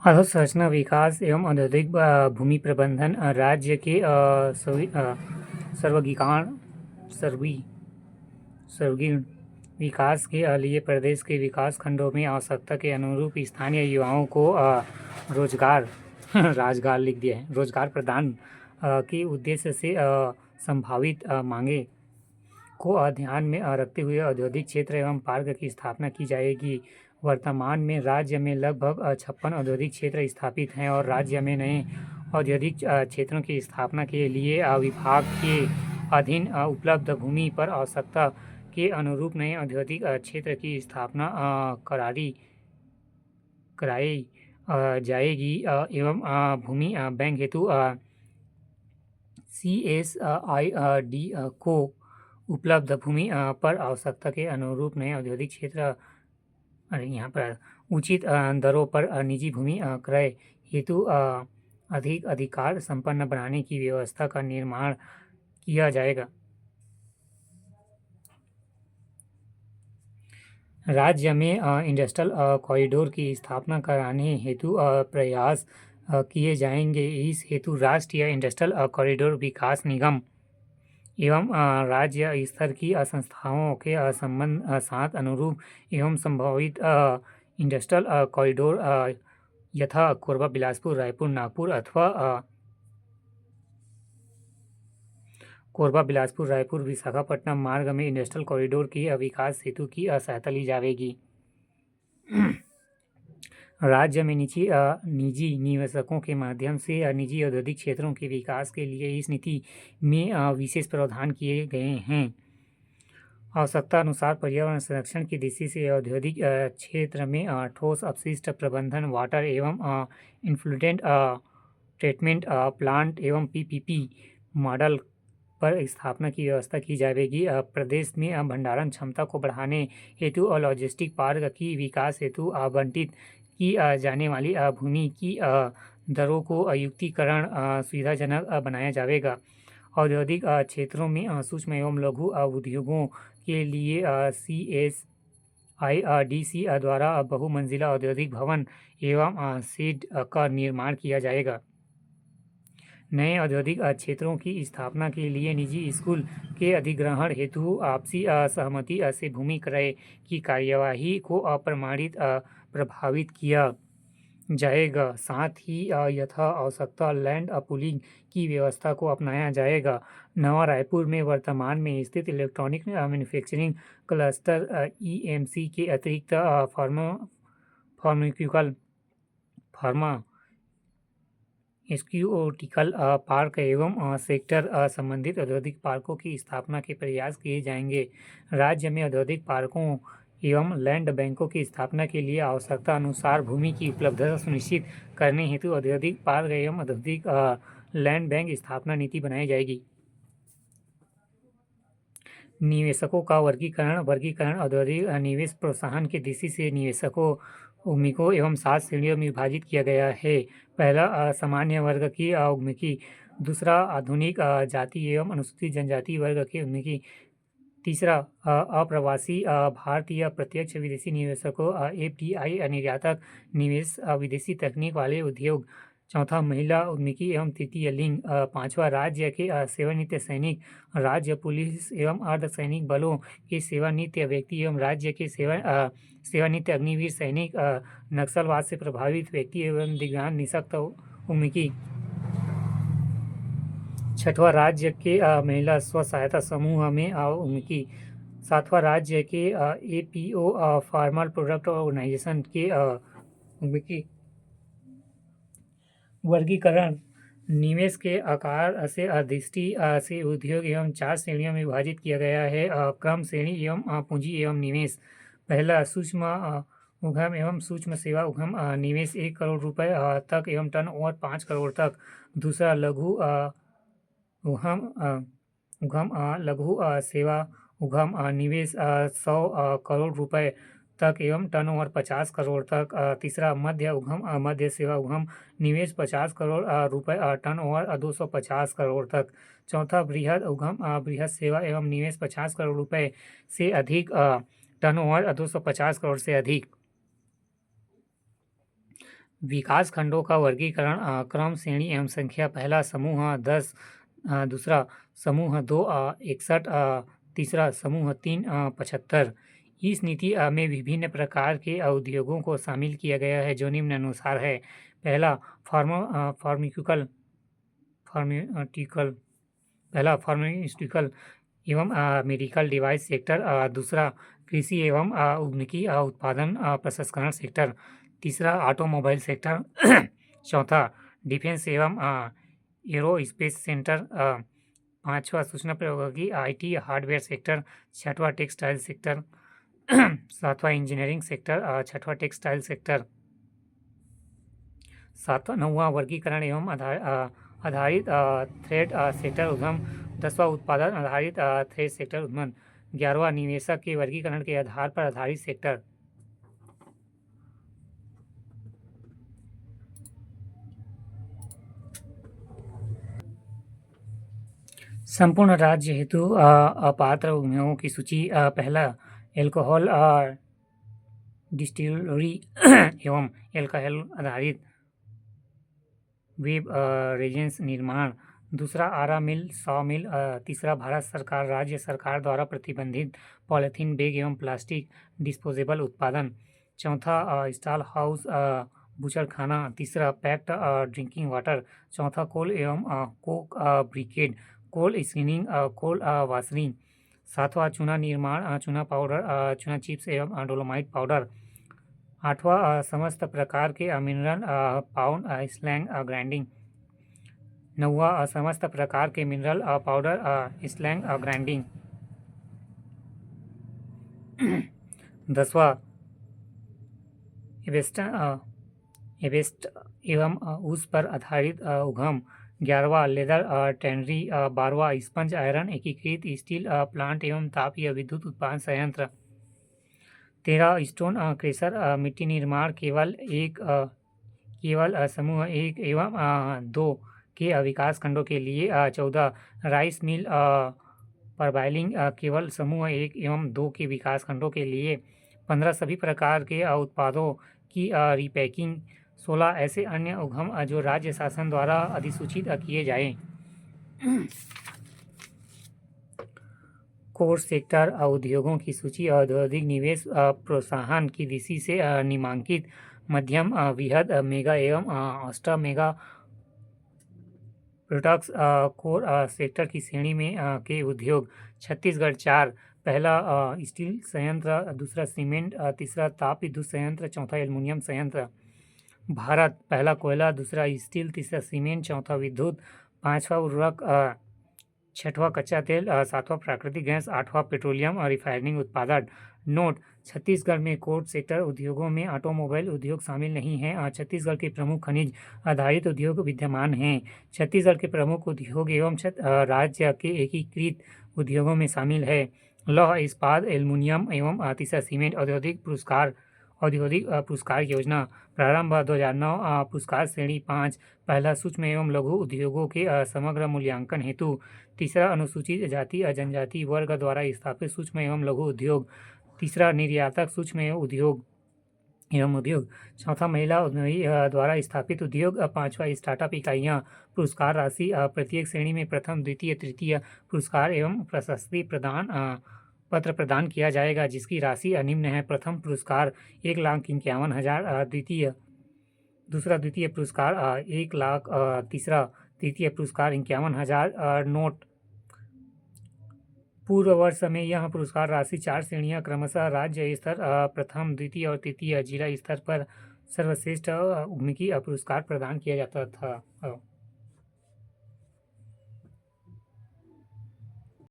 अधोसंरचना विकास एवं औद्योगिक भूमि प्रबंधन राज्य के सर्वगिकाण सर्वी सर्वगीण विकास के लिए प्रदेश के विकास खंडों में आवश्यकता के अनुरूप स्थानीय युवाओं को रोजगार राजगार लिख दिया है रोजगार प्रदान के उद्देश्य से संभावित मांगे को ध्यान में रखते हुए औद्योगिक क्षेत्र एवं पार्क की स्थापना की जाएगी। वर्तमान में राज्य में लगभग 56 औद्योगिक क्षेत्र स्थापित हैं और राज्य में नए औद्योगिक क्षेत्रों की स्थापना के लिए विभाग के अधीन उपलब्ध भूमि पर आवश्यकता के अनुरूप नए औद्योगिक क्षेत्र की स्थापना कराई जाएगी एवं भूमि बैंक हेतु CSID को उपलब्ध भूमि पर आवश्यकता के अनुरूप नए औद्योगिक क्षेत्र यहाँ पर उचित दरों पर निजी भूमि क्रय हेतु अधिक अधिकार संपन्न बनाने की व्यवस्था का निर्माण किया जाएगा। राज्य में इंडस्ट्रियल कॉरिडोर की स्थापना कराने हेतु प्रयास किए जाएंगे। इस हेतु राष्ट्रीय इंडस्ट्रियल कॉरिडोर विकास निगम एवं राज्य स्तर की संस्थाओं के संबंध साथ अनुरूप एवं संभावित इंडस्ट्रियल कॉरिडोर यथा कोरबा बिलासपुर रायपुर नागपुर अथवा कोरबा बिलासपुर रायपुर विशाखापट्टनम मार्ग में इंडस्ट्रियल कॉरिडोर की विकास हेतु की सहायता ली जाएगी। राज्य में निजी निवेशकों के माध्यम से निजी औद्योगिक क्षेत्रों के विकास के लिए इस नीति में विशेष प्रावधान किए गए हैं। आवश्यकता अनुसार पर्यावरण संरक्षण की दृष्टि से औद्योगिक क्षेत्र में ठोस अपशिष्ट प्रबंधन वाटर एवं इन्फ्लुएंट ट्रीटमेंट प्लांट एवं PPP मॉडल पर स्थापना की व्यवस्था की जाएगी। प्रदेश में भंडारण क्षमता को बढ़ाने हेतु और लॉजिस्टिक पार्क की विकास हेतु आवंटित की जाने वाली भूमि की दरों को युक्तिकरण सुविधाजनक बनाया जाएगा। औद्योगिक क्षेत्रों में सूक्ष्म एवं लघु उद्योगों के लिए CSIDC द्वारा बहुमंजिला औद्योगिक भवन एवं शेड का निर्माण किया जाएगा। नए औद्योगिक क्षेत्रों की स्थापना के लिए निजी स्कूल के अधिग्रहण हेतु आपसी सहमति से भूमि क्रय की कार्यवाही को अप्रमाणित प्रभावित किया जाएगा। साथ ही यथा आवश्यकता लैंड पूलिंग की व्यवस्था को अपनाया जाएगा। नवा रायपुर में वर्तमान में स्थित इलेक्ट्रॉनिक मैन्युफैक्चरिंग क्लस्टर EMC के अतिरिक्त फार्मास्यूटिकल पार्क एवं सेक्टर संबंधित औद्योगिक पार्कों की स्थापना के प्रयास किए जाएंगे। राज्य में औद्योगिक पार्कों एवं लैंड बैंकों की स्थापना के लिए आवश्यकता अनुसार भूमि की उपलब्धता सुनिश्चित करने हेतु औद्योगिक पार्क एवं औद्योगिक लैंड बैंक स्थापना नीति बनाई जाएगी। निवेशकों का वर्गीकरण औद्योगिक निवेश प्रोत्साहन की दृष्टि से निवेशकों उद्यमियों एवं 7 श्रेणियों में विभाजित किया गया है। पहला सामान्य वर्ग की उद्यमी, दूसरा आधुनिक जाति एवं अनुसूचित जनजाति वर्ग के उद्यमी, तीसरा अप्रवासी भारतीय प्रत्यक्ष विदेशी निवेशकों FDI निर्यातक निवेश विदेशी तकनीक वाले उद्योग, चौथा महिला उद्यमी एवं तृतीय लिंग, पांचवा राज्य के सेवानिवृत्त सैनिक, राज्य पुलिस एवं अर्धसैनिक बलों के सेवानिवृत्त व्यक्ति एवं राज्य के सेवानिवृत्त अग्निवीर सैनिक, नक्सलवाद से प्रभावित व्यक्ति एवं दिव्यांग निःशक्त उद्यमी, छठवां राज्य के महिला स्व सहायता समूह में उनकी, सातवां राज्य के APO फार्मर प्रोडक्ट ऑर्गेनाइजेशन के उनकी। वर्गीकरण निवेश के आकार से दृष्टि से उद्योग एवं 4 श्रेणियों में विभाजित किया गया है। क्रम श्रेणी एवं पूंजी एवं निवेश। पहला सूक्ष्म उद्यम एवं सूक्ष्म सेवा उद्यम निवेश 1 करोड़ रुपए तक एवं टर्नओवर 5 करोड़ तक। दूसरा लघु उद्यम लघु सेवा उद्यम निवेश 100 करोड़ रुपए तक एवं टर्नओवर 50 करोड़ तक। तीसरा मध्य उद्यम मध्य सेवा उद्यम निवेश 50 करोड़ रुपए टर्नओवर 250 करोड़ तक। चौथा बृहद उद्यम बृहद सेवा एवं निवेश 50 करोड़ रुपए से अधिक टर्नओवर 250 करोड़ से अधिक। विकास खंडों का वर्गीकरण क्रम श्रेणी एवं संख्या। पहला समूह 10, दूसरा समूह 2 61, तीसरा समूह 3 75। इस नीति में विभिन्न प्रकार के उद्योगों को शामिल किया गया है जो निम्नानुसार है। पहला फार्मास्यूटिकल एवं मेडिकल डिवाइस सेक्टर। दूसरा कृषि एवं उद्यमिकी उत्पादन प्रसंस्करण सेक्टर। तीसरा ऑटोमोबाइल सेक्टर। चौथा डिफेंस एवं एरोस्पेस सेक्टर। पांचवा सूचना प्रौद्योगिकी IT हार्डवेयर सेक्टर। छठवां टेक्सटाइल सेक्टर। सातवां इंजीनियरिंग सेक्टर। छठवां टेक्सटाइल सेक्टर। नौवां वर्गीकरण एवं आधारित थ्रेड सेक्टर उद्यम। 10वां उत्पादन आधारित थ्रेड सेक्टर उद्यम। 11वां निवेशक के वर्गीकरण के आधार पर आधारित सेक्टर। संपूर्ण राज्य हेतु अपात्र उद्योगों की सूची। पहला एल्कोहल डिस्टिलरी एवं एल्कोहल आधारित वेब रेजेंस निर्माण। दूसरा आरा मिल, सॉ मिल। तीसरा भारत सरकार राज्य सरकार द्वारा प्रतिबंधित पॉलीथीन बैग एवं प्लास्टिक डिस्पोजेबल उत्पादन। चौथा स्टॉल हाउस बूचड़खाना। तीसरा पैक्ड ड्रिंकिंग वाटर। चौथा कोल एवं कोक ब्रिकेड, कोल स्क्रीनिंग, कोल वाशरिंग। सातवां चूना निर्माण, चूना पाउडर, चूना चिप्स एवं डोलोमाइट पाउडर। आठवां समस्त प्रकार के मिनरल पाउंड स्लैंग ग्राइंडिंग। नौवां समस्त प्रकार के मिनरल पाउडर स्लैंग ग्राइंडिंग। 10वां एवेस्ट एवं उस पर आधारित उद्यम। 11वां लेदर टैनरी। 12वां स्पंज आयरन एकीकृत स्टील प्लांट एवं ताप या विद्युत उत्पादन संयंत्र। 13 स्टोन क्रेशर मिट्टी निर्माण केवल समूह 1 एवं 2 के विकास खंडों के लिए। 14 राइस मिल परबाइलिंग केवल समूह 1 एवं 2 के विकास खंडों के लिए। 15 सभी प्रकार के उत्पादों की रीपैकिंग। 16 ऐसे अन्य उद्यम जो राज्य शासन द्वारा अधिसूचित किए जाएं। कोर सेक्टर उद्योगों की सूची औद्योगिक निवेश प्रोत्साहन की दृष्टि से निम्नांकित मध्यम, वृहद, मेगा एवं अष्टा मेगा प्रोडक्ट्स कोर सेक्टर की श्रेणी में के उद्योग। छत्तीसगढ़ 4। पहला स्टील संयंत्र, दूसरा सीमेंट, तीसरा ताप विद्युत संयंत्र, चौथा एल्युमिनियम संयंत्र। भारत पहला कोयला, दूसरा स्टील, तीसरा सीमेंट, चौथा विद्युत, पांचवा उर्वरक, छठवां कच्चा तेल, सातवां प्राकृतिक गैस, आठवां पेट्रोलियम और रिफाइनिंग उत्पादन। नोट: छत्तीसगढ़ में कोर सेक्टर उद्योगों में ऑटोमोबाइल उद्योग शामिल नहीं है। छत्तीसगढ़ के प्रमुख खनिज आधारित उद्योग विद्यमान हैं। छत्तीसगढ़ के प्रमुख उद्योग एवं राज्य के एकीकृत उद्योगों में शामिल है लौह इस्पात, एल्युमिनियम एवं तीसरा सीमेंट। औद्योगिक पुरस्कार योजना प्रारंभ 2009। पुरस्कार श्रेणी 5। पहला सूक्ष्म एवं लघु उद्योगों के समग्र मूल्यांकन हेतु। तीसरा अनुसूचित जाति जनजाति वर्ग द्वारा स्थापित सूक्ष्म एवं लघु उद्योग। तीसरा निर्यातक सूक्ष्म उद्योग। चौथा महिला उद्यमी द्वारा स्थापित उद्योग। पांचवा स्टार्टअप इकाइयाँ। पुरस्कार राशि प्रत्येक श्रेणी में प्रथम, द्वितीय, तृतीय पुरस्कार एवं प्रशस्ति पत्र प्रदान किया जाएगा जिसकी राशि निम्न है। प्रथम पुरस्कार 1,51,000। दूसरा द्वितीय पुरस्कार 1 लाख। तीसरा तृतीय पुरस्कार 51,000। नोट: पूर्व वर्ष में यह पुरस्कार राशि 4 श्रेणियां क्रमशः राज्य स्तर, प्रथम, द्वितीय और तृतीय, जिला स्तर पर सर्वश्रेष्ठ उद्यमी पुरस्कार प्रदान किया जाता था।